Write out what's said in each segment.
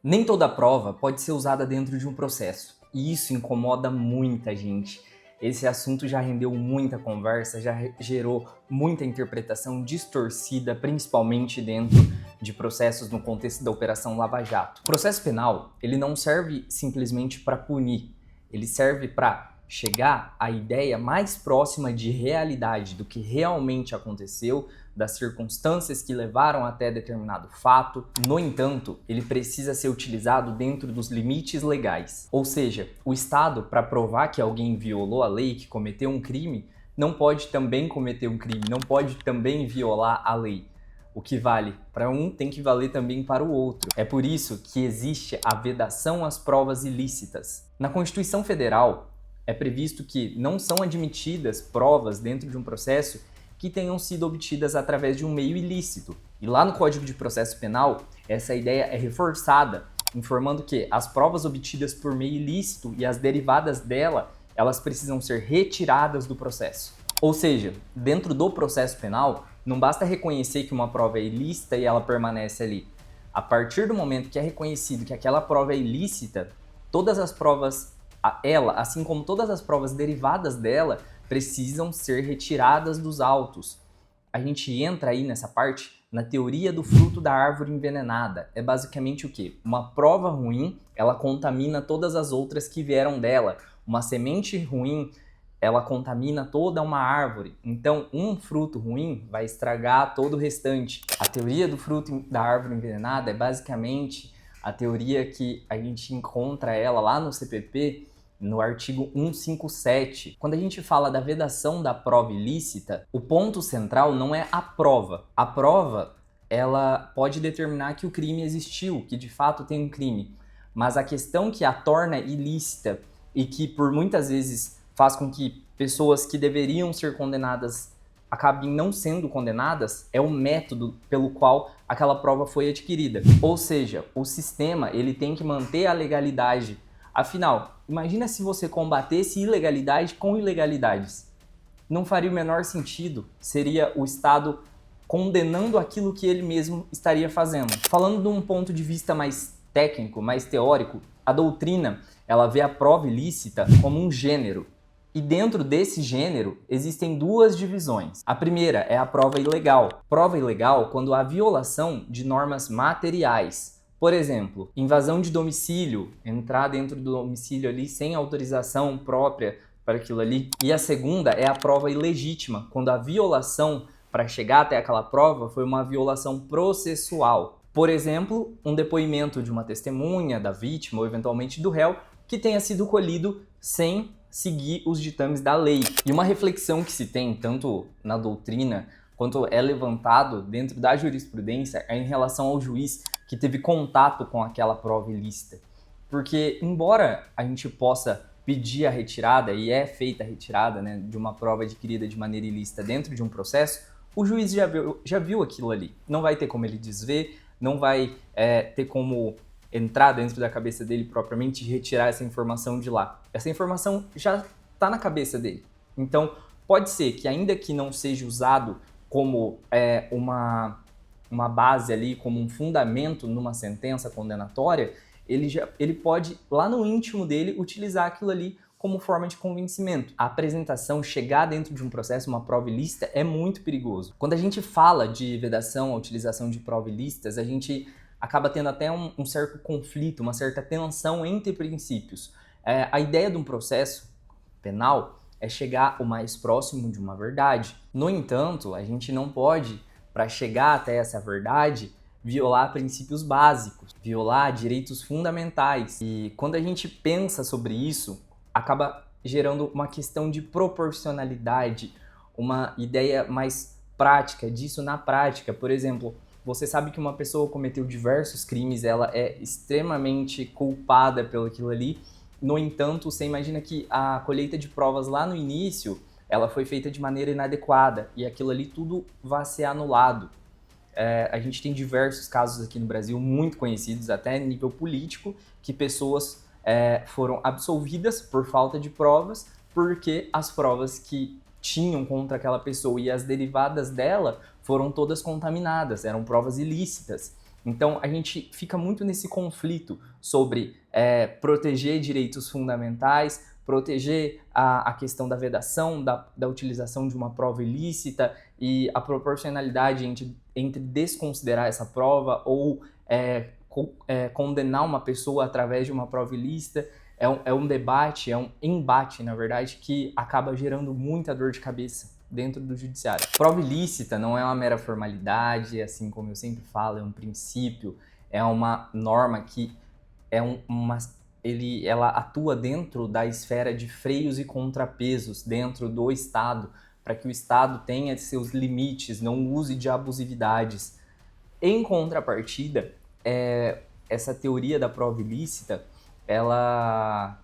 Nem toda prova pode ser usada dentro de um processo, e isso incomoda muita gente. Esse assunto já rendeu muita conversa, já gerou muita interpretação distorcida, principalmente dentro de processos no contexto da Operação Lava Jato. O processo penal, ele não serve simplesmente para punir, ele serve para chegar à ideia mais próxima de realidade do que realmente aconteceu, das circunstâncias que levaram até determinado fato. No entanto, ele precisa ser utilizado dentro dos limites legais. Ou seja, o Estado, para provar que alguém violou a lei, que cometeu um crime, não pode também cometer um crime, não pode também violar a lei. O que vale para um tem que valer também para o outro. É por isso que existe a vedação às provas ilícitas. Na Constituição Federal, é previsto que não são admitidas provas dentro de um processo que tenham sido obtidas através de um meio ilícito. E lá no Código de Processo Penal, essa ideia é reforçada, informando que as provas obtidas por meio ilícito e as derivadas dela, elas precisam ser retiradas do processo. Ou seja, dentro do processo penal, não basta reconhecer que uma prova é ilícita e ela permanece ali. A partir do momento que é reconhecido que aquela prova é ilícita, todas as provas, ela, assim como todas as provas derivadas dela, precisam ser retiradas dos autos. A gente entra aí nessa parte na teoria do fruto da árvore envenenada. É basicamente o quê? Uma prova ruim, ela contamina todas as outras que vieram dela. Uma semente ruim, ela contamina toda uma árvore. Então, um fruto ruim vai estragar todo o restante. A teoria do fruto da árvore envenenada é basicamente a teoria que a gente encontra ela lá no CPP, no artigo 157. Quando a gente fala da vedação da prova ilícita, o ponto central não é a prova. A prova, ela pode determinar que o crime existiu, que de fato tem um crime. Mas a questão que a torna ilícita e que por muitas vezes faz com que pessoas que deveriam ser condenadas acabem não sendo condenadas é o método pelo qual aquela prova foi adquirida. Ou seja, o sistema ele tem que manter a legalidade. Afinal, imagina se você combatesse ilegalidade com ilegalidades. Não faria o menor sentido. Seria o Estado condenando aquilo que ele mesmo estaria fazendo. Falando de um ponto de vista mais técnico, mais teórico, a doutrina ela vê a prova ilícita como um gênero. E dentro desse gênero existem duas divisões. A primeira é a prova ilegal. Prova ilegal quando há violação de normas materiais. Por exemplo, invasão de domicílio, entrar dentro do domicílio ali sem autorização própria para aquilo ali. E a segunda é a prova ilegítima, quando a violação para chegar até aquela prova foi uma violação processual. Por exemplo, um depoimento de uma testemunha, da vítima ou eventualmente do réu, que tenha sido colhido sem seguir os ditames da lei. E uma reflexão que se tem, tanto na doutrina quanto é levantado dentro da jurisprudência, é em relação ao juiz que teve contato com aquela prova ilícita. Porque, embora a gente possa pedir a retirada, e é feita a retirada, né, de uma prova adquirida de maneira ilícita dentro de um processo, o juiz já viu aquilo ali. Não vai ter como ele desver, não vai ter como entrar dentro da cabeça dele propriamente e retirar essa informação de lá. Essa informação já está na cabeça dele. Então, pode ser que ainda que não seja usado como uma base ali, como um fundamento numa sentença condenatória, ele pode, lá no íntimo dele, utilizar aquilo ali como forma de convencimento. A apresentação, chegar dentro de um processo, uma prova ilícita, é muito perigoso. Quando a gente fala de vedação, a utilização de provas ilícitas, a gente acaba tendo até um certo conflito, uma certa tensão entre princípios. A ideia de um processo penal é chegar o mais próximo de uma verdade. No entanto, a gente não pode, para chegar até essa verdade, violar princípios básicos, violar direitos fundamentais. E quando a gente pensa sobre isso, acaba gerando uma questão de proporcionalidade, uma ideia mais prática disso na prática. Por exemplo, você sabe que uma pessoa cometeu diversos crimes, ela é extremamente culpada pelo aquilo ali. No entanto, você imagina que a colheita de provas lá no início, ela foi feita de maneira inadequada e aquilo ali tudo vai ser anulado. A gente tem diversos casos aqui no Brasil, muito conhecidos, até a nível político, que pessoas foram absolvidas por falta de provas, porque as provas que tinham contra aquela pessoa e as derivadas dela foram todas contaminadas, eram provas ilícitas. Então, a gente fica muito nesse conflito sobre proteger direitos fundamentais, proteger a questão da vedação, da utilização de uma prova ilícita e a proporcionalidade entre desconsiderar essa prova ou condenar uma pessoa através de uma prova ilícita. É um debate, é um embate, na verdade, que acaba gerando muita dor de cabeça dentro do judiciário. Prova ilícita não é uma mera formalidade, assim como eu sempre falo, é um princípio, é uma norma que ela atua dentro da esfera de freios e contrapesos dentro do Estado, para que o Estado tenha seus limites, não use de abusividades. Em contrapartida, essa teoria da prova ilícita, ela,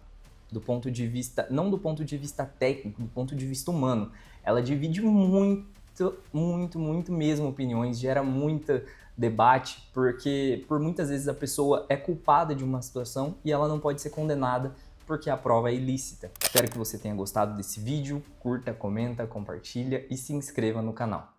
do ponto de vista, não do ponto de vista técnico, do ponto de vista humano, ela divide muito mesmo opiniões, gera muito debate, porque por muitas vezes a pessoa é culpada de uma situação e ela não pode ser condenada porque a prova é ilícita. Espero que você tenha gostado desse vídeo, curta, comenta, compartilha e se inscreva no canal.